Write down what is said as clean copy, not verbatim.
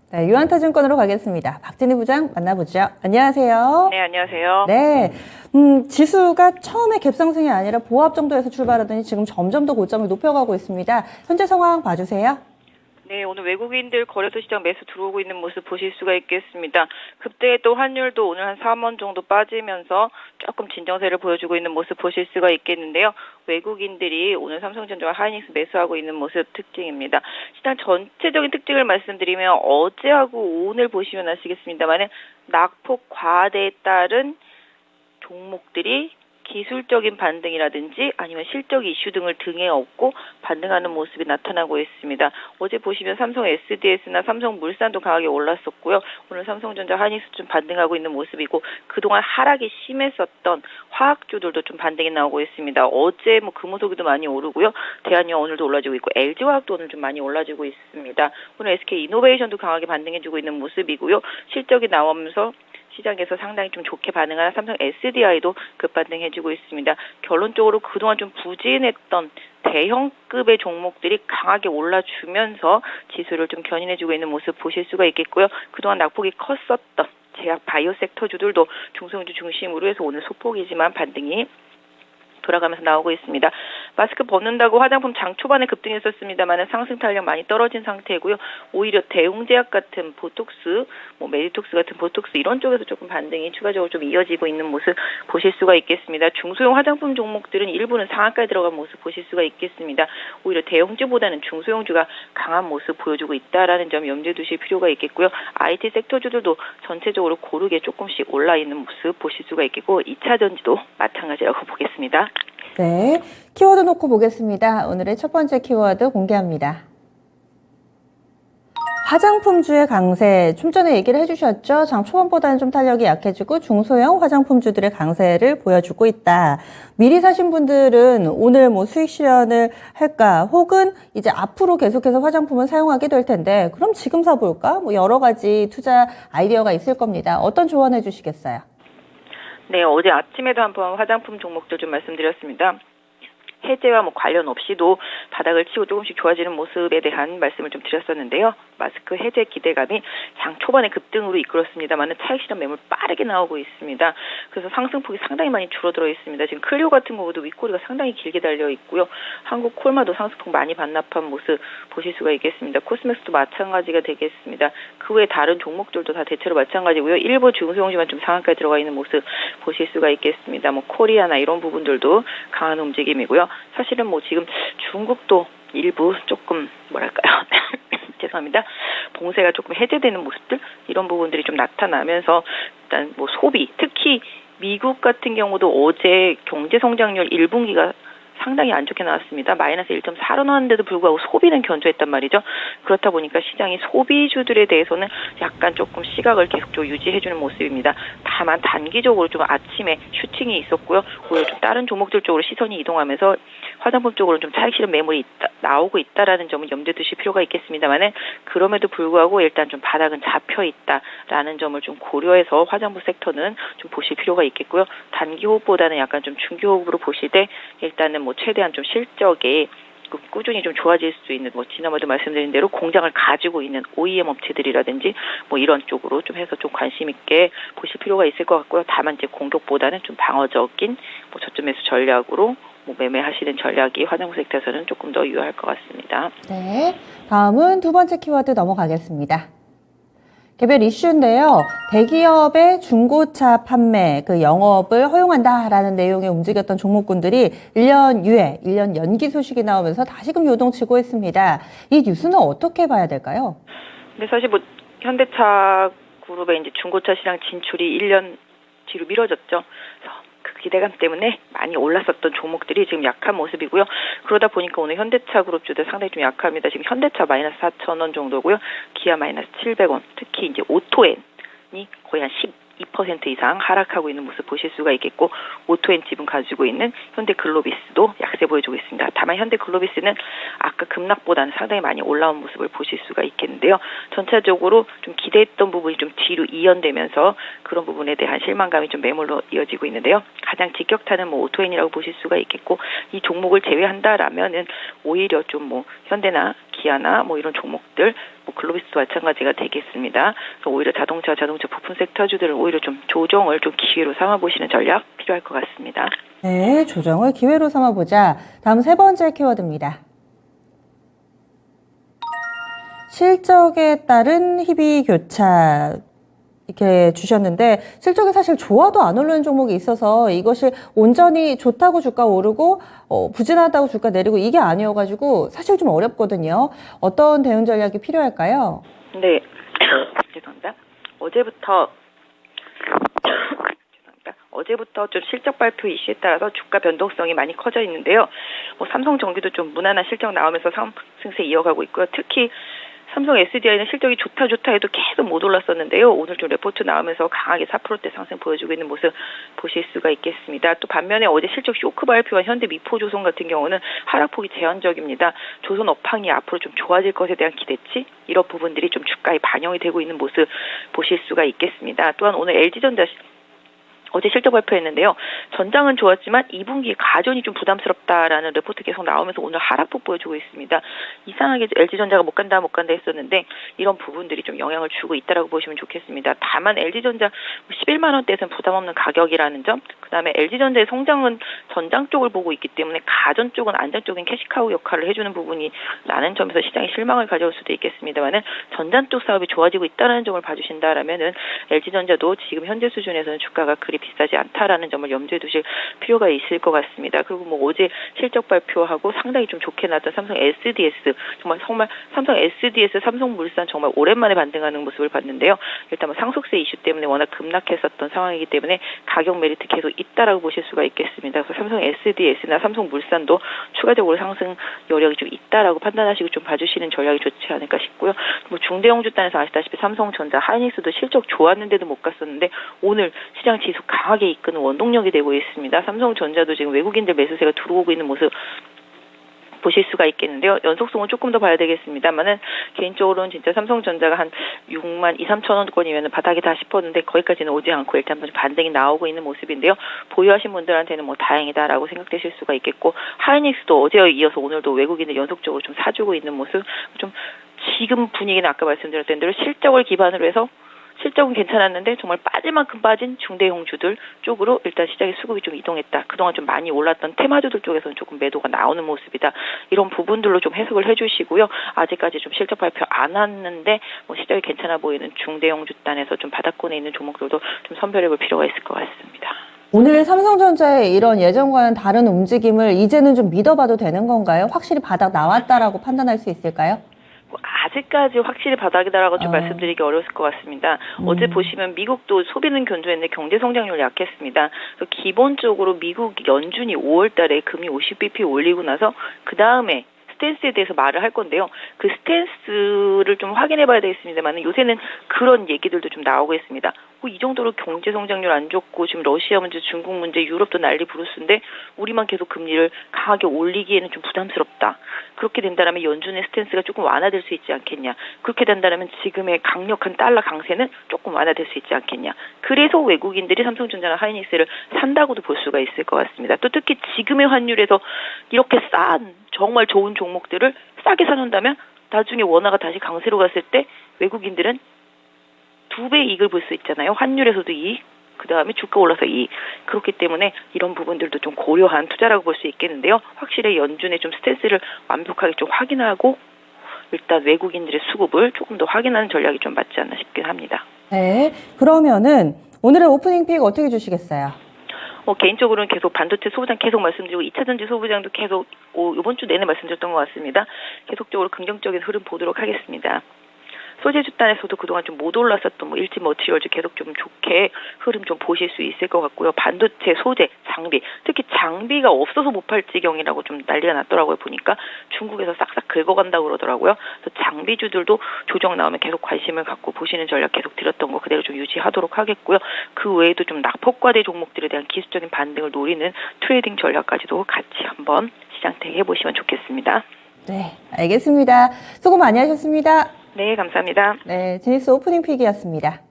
네, 유한타증권으로 가겠습니다. 박진희 부장 만나보죠. 안녕하세요. 네, 안녕하세요. 네, 지수가 처음에 갭상승이 아니라 보합 정도에서 출발하더니 지금 점점 더 고점을 높여가고 있습니다. 현재 상황 봐주세요. 네, 오늘 외국인들 거래소 시장 매수 들어오고 있는 모습 보실 수가 있겠습니다. 급등했던 환율도 오늘 한 3원 정도 빠지면서 조금 진정세를 보여주고 있는 모습 보실 수가 있겠는데요. 외국인들이 오늘 삼성전자와 하이닉스 매수하고 있는 모습 특징입니다. 시장 전체적인 특징을 말씀드리면 어제하고 오늘 보시면 아시겠습니다만 낙폭 과대에 따른 종목들이 기술적인 반등이라든지 아니면 실적 이슈 등을 등에 업고 반등하는 모습이 나타나고 있습니다. 어제 보시면 삼성 SDS나 삼성물산도 강하게 올랐었고요. 오늘 삼성전자 하이닉스 좀 반등하고 있는 모습이고 그동안 하락이 심했었던 화학주들도 좀 반등이 나오고 있습니다. 어제 금호석유도 많이 오르고요. 대한유화 오늘도 올라지고 있고 LG화학도 오늘 좀 많이 올라지고 있습니다. 오늘 SK이노베이션도 강하게 반등해주고 있는 모습이고요. 실적이 나오면서 시장에서 상당히 좀 좋게 반응하는 삼성 SDI도 급반등해주고 있습니다. 결론적으로 그동안 좀 부진했던 대형급의 종목들이 강하게 올라주면서 지수를 좀 견인해주고 있는 모습 보실 수가 있겠고요. 그동안 낙폭이 컸었던 제약 바이오 섹터주들도 중소형주 중심으로 해서 오늘 소폭이지만 반등이 돌아가면서 나오고 있습니다. 마스크 벗는다고 화장품 장 초반에 급등했었습니다만 상승 탄력 많이 떨어진 상태고요. 오히려 대웅제약 같은 보톡스, 메디톡스 같은 보톡스 이런 쪽에서 조금 반등이 추가적으로 좀 이어지고 있는 모습 보실 수가 있겠습니다. 중소형 화장품 종목들은 일부는 상한가에 들어간 모습 보실 수가 있겠습니다. 오히려 대형주보다는 중소형주가 강한 모습 보여주고 있다라는 점 염두에 두실 필요가 있겠고요. IT 섹터주들도 전체적으로 고르게 조금씩 올라 있는 모습 보실 수가 있겠고 2차 전지도 마찬가지라고 보겠습니다. 네, 키워드 놓고 보겠습니다. 오늘의 첫 번째 키워드 공개합니다. 화장품주의 강세, 좀 전에 얘기를 해주셨죠? 장 초반보다는 좀 탄력이 약해지고 중소형 화장품주들의 강세를 보여주고 있다. 미리 사신 분들은 오늘 수익 실현을 할까? 혹은 이제 앞으로 계속해서 화장품을 사용하게 될 텐데 그럼 지금 사볼까? 여러 가지 투자 아이디어가 있을 겁니다. 어떤 조언해 주시겠어요? 네, 어제 아침에도 한번 화장품 종목들 좀 말씀드렸습니다. 해제와 관련 없이도 바닥을 치고 조금씩 좋아지는 모습에 대한 말씀을 좀 드렸었는데요. 마스크 해제 기대감이 장 초반에 급등으로 이끌었습니다만 차익 실현 매물 빠르게 나오고 있습니다. 그래서 상승폭이 상당히 많이 줄어들어 있습니다. 지금 클리오 같은 경우도 윗꼬리가 상당히 길게 달려 있고요. 한국 콜마도 상승폭 많이 반납한 모습 보실 수가 있겠습니다. 코스맥스도 마찬가지가 되겠습니다. 그 외 다른 종목들도 다 대체로 마찬가지고요. 일부 중소형주만 좀 상한가에 들어가 있는 모습 보실 수가 있겠습니다. 코리아나 이런 부분들도 강한 움직임이고요. 사실은 지금 중국도 일부 조금 죄송합니다. 봉쇄가 조금 해제되는 모습들 이런 부분들이 좀 나타나면서 일단 소비 특히 미국 같은 경우도 어제 경제 성장률 1분기가 상당히 안 좋게 나왔습니다. 마이너스 1.4로 나왔는데도 불구하고 소비는 견조했단 말이죠. 그렇다 보니까 시장이 소비주들에 대해서는 약간 조금 시각을 계속적으로 유지해주는 모습입니다. 다만 단기적으로 좀 아침에 슈팅이 있었고요. 오히려 좀 다른 종목들 쪽으로 시선이 이동하면서 화장품 쪽으로 좀 차익 실현 매물이 나오고 있다라는 점을 염두에 두실 필요가 있겠습니다만은 그럼에도 불구하고 일단 좀 바닥은 잡혀 있다라는 점을 좀 고려해서 화장품 섹터는 좀 보실 필요가 있겠고요. 단기 호흡보다는 약간 좀 중기 호흡으로 보실 때 일단은 최대한 좀 실적에 꾸준히 좀 좋아질 수 있는 지난번에도 말씀드린 대로 공장을 가지고 있는 OEM 업체들이라든지 이런 쪽으로 좀 해서 좀 관심 있게 보실 필요가 있을 것 같고요. 다만 이제 공격보다는 좀 방어적인 저점 매수 전략으로 매매하시는 전략이 화장품 섹터에서는 조금 더 유효할 것 같습니다. 네, 다음은 두 번째 키워드 넘어가겠습니다. 개별 이슈인데요. 대기업의 중고차 판매, 영업을 허용한다라는 내용에 움직였던 종목군들이 1년 유예, 1년 연기 소식이 나오면서 다시금 요동치고 있습니다. 이 뉴스는 어떻게 봐야 될까요? 네, 사실 현대차 그룹의 이제 중고차 시장 진출이 1년 뒤로 미뤄졌죠. 그 기대감 때문에 많이 올랐었던 종목들이 지금 약한 모습이고요. 그러다 보니까 오늘 현대차 그룹주들 상당히 좀 약합니다. 지금 현대차 마이너스 4,000원 정도고요. 기아 마이너스 700원. 특히 이제 오토엔이 거의 한 2% 이상 하락하고 있는 모습 보실 수가 있겠고 오토엔 지분 가지고 있는 현대글로비스도 약세 보여주고 있습니다. 다만 현대글로비스는 아까 급락보다는 상당히 많이 올라온 모습을 보실 수가 있겠는데요. 전체적으로 좀 기대했던 부분이 좀 뒤로 이연되면서 그런 부분에 대한 실망감이 좀 매물로 이어지고 있는데요. 가장 직격타는 오토엔이라고 보실 수가 있겠고 이 종목을 제외한다라면은 오히려 좀 현대나 기아나 뭐 이런 종목들, 뭐 글로비스도 마찬가지가 되겠습니다. 그래서 오히려 자동차 부품 섹터주들은 오히려 좀 조정을 좀 기회로 삼아보시는 전략 필요할 것 같습니다. 네, 조정을 기회로 삼아보자. 다음 세 번째 키워드입니다. 실적에 따른 희비 교차 이렇게 주셨는데 실적이 사실 좋아도 안 오르는 종목이 있어서 이것이 온전히 좋다고 주가 오르고 부진하다고 주가 내리고 이게 아니어가지고 사실 좀 어렵거든요. 어떤 대응 전략이 필요할까요? 네, 죄송합니다. 어제부터 좀 실적 발표 이슈에 따라서 주가 변동성이 많이 커져 있는데요. 뭐 삼성전기도 좀 무난한 실적 나오면서 상승세 이어가고 있고요. 특히 삼성 SDI는 실적이 좋다 해도 계속 못 올랐었는데요. 오늘 좀 레포트 나오면서 강하게 4%대 상승 보여주고 있는 모습 보실 수가 있겠습니다. 또 반면에 어제 실적 쇼크 발표한 현대 미포조선 같은 경우는 하락폭이 제한적입니다. 조선 업황이 앞으로 좀 좋아질 것에 대한 기대치 이런 부분들이 좀 주가에 반영이 되고 있는 모습 보실 수가 있겠습니다. 또한 오늘 LG전자 어제 실적 발표했는데요. 전장은 좋았지만 2분기 가전이 좀 부담스럽다라는 레포트 계속 나오면서 오늘 하락폭 보여주고 있습니다. 이상하게 LG전자가 못 간다 했었는데 이런 부분들이 좀 영향을 주고 있다라고 보시면 좋겠습니다. 다만 LG전자 11만 원대에서는 부담 없는 가격이라는 점, 그다음에 LG전자의 성장은 전장 쪽을 보고 있기 때문에 가전 쪽은 안정적인 캐시카우 역할을 해주는 부분이 라는 점에서 시장이 실망을 가져올 수도 있겠습니다만은 전장 쪽 사업이 좋아지고 있다는 점을 봐주신다라면은 LG전자도 지금 현재 수준에서는 주가가 그리 비싸지 않다라는 점을 염두에 두실 필요가 있을 것 같습니다. 그리고 뭐 어제 실적 발표하고 상당히 좀 좋게 나왔던 삼성 SDS 정말 삼성 SDS, 삼성물산 정말 오랜만에 반등하는 모습을 봤는데요. 일단 뭐 상속세 이슈 때문에 워낙 급락했었던 상황이기 때문에 가격 메리트 계속 있다라고 보실 수가 있겠습니다. 그래서 삼성 SDS나 삼성물산도 추가적으로 상승 여력이 좀 있다라고 판단하시고 좀 봐주시는 전략이 좋지 않을까 싶고요. 뭐 중대형주 단에서 아시다시피 삼성전자, 하이닉스도 실적 좋았는데도 못 갔었는데 오늘 시장 지수 강하게 이끄는 원동력이 되고 있습니다. 삼성전자도 지금 외국인들 매수세가 들어오고 있는 모습 보실 수가 있겠는데요. 연속성은 조금 더 봐야 되겠습니다만은 개인적으로는 진짜 삼성전자가 한 6만 2, 3천 원권이면 바닥이다 싶었는데 거기까지는 오지 않고 일단 반등이 나오고 있는 모습인데요. 보유하신 분들한테는 뭐 다행이다라고 생각되실 수가 있겠고 하이닉스도 어제에 이어서 오늘도 외국인들 연속적으로 좀 사주고 있는 모습 좀 지금 분위기는 아까 말씀드렸던 대로 실적을 기반으로 해서 실적은 괜찮았는데 정말 빠질 만큼 빠진 중대형주들 쪽으로 일단 시장의 수급이 좀 이동했다. 그동안 좀 많이 올랐던 테마주들 쪽에서는 조금 매도가 나오는 모습이다. 이런 부분들로 좀 해석을 해주시고요. 아직까지 좀 실적 발표 안 왔는데 뭐 시장이 괜찮아 보이는 중대형주 단에서 좀 바닥권에 있는 종목들도 좀 선별해볼 필요가 있을 것 같습니다. 오늘 삼성전자의 이런 예전과는 다른 움직임을 이제는 좀 믿어봐도 되는 건가요? 확실히 바닥 나왔다라고 판단할 수 있을까요? 아직까지 확실히 바닥이다라고 좀 말씀드리기 어려웠을 것 같습니다. 어제 보시면 미국도 소비는 견조했는데 경제 성장률 약했습니다. 그래서 기본적으로 미국 연준이 5월 달에 금리 50bp 올리고 나서 그 다음에 스탠스에 대해서 말을 할 건데요. 그 스탠스를 좀 확인해 봐야 되겠습니다만 요새는 그런 얘기들도 좀 나오고 있습니다. 이 정도로 경제 성장률 안 좋고 지금 러시아 문제, 중국 문제, 유럽도 난리 부르스인데 우리만 계속 금리를 강하게 올리기에는 좀 부담스럽다. 그렇게 된다면 연준의 스탠스가 조금 완화될 수 있지 않겠냐. 그렇게 된다면 지금의 강력한 달러 강세는 조금 완화될 수 있지 않겠냐. 그래서 외국인들이 삼성전자나 하이닉스를 산다고도 볼 수가 있을 것 같습니다. 또 특히 지금의 환율에서 이렇게 싼 정말 좋은 종목들을 싸게 사놓는다면 나중에 원화가 다시 강세로 갔을 때 외국인들은 2배 이익을 볼 수 있잖아요. 환율에서도 이익, 그 다음에 주가 올라서 이익. 그렇기 때문에 이런 부분들도 좀 고려한 투자라고 볼 수 있겠는데요. 확실히 연준의 좀 스탠스를 완벽하게 좀 확인하고 일단 외국인들의 수급을 조금 더 확인하는 전략이 좀 맞지 않나 싶긴 합니다. 네, 그러면은 오늘의 오프닝 픽 어떻게 주시겠어요? 개인적으로는 계속 반도체 소부장 계속 말씀드리고 2차전지 소부장도 계속 이번 주 내내 말씀드렸던 것 같습니다. 계속적으로 긍정적인 흐름 보도록 하겠습니다. 소재주 단에서도 그동안 좀 못 올랐었던 일지 머티리얼즈 계속 좀 좋게 흐름 좀 보실 수 있을 것 같고요. 반도체, 소재, 장비, 특히 장비가 없어서 못 팔 지경이라고 좀 난리가 났더라고요. 보니까 중국에서 싹싹 긁어간다고 그러더라고요. 그래서 장비주들도 조정 나오면 계속 관심을 갖고 보시는 전략 계속 드렸던 거 그대로 좀 유지하도록 하겠고요. 그 외에도 좀 낙폭과대 종목들에 대한 기술적인 반등을 노리는 트레이딩 전략까지도 같이 한번 시장 대응해 보시면 좋겠습니다. 네, 알겠습니다. 수고 많이 하셨습니다. 네, 감사합니다. 네, 제니스 오프닝 픽이었습니다.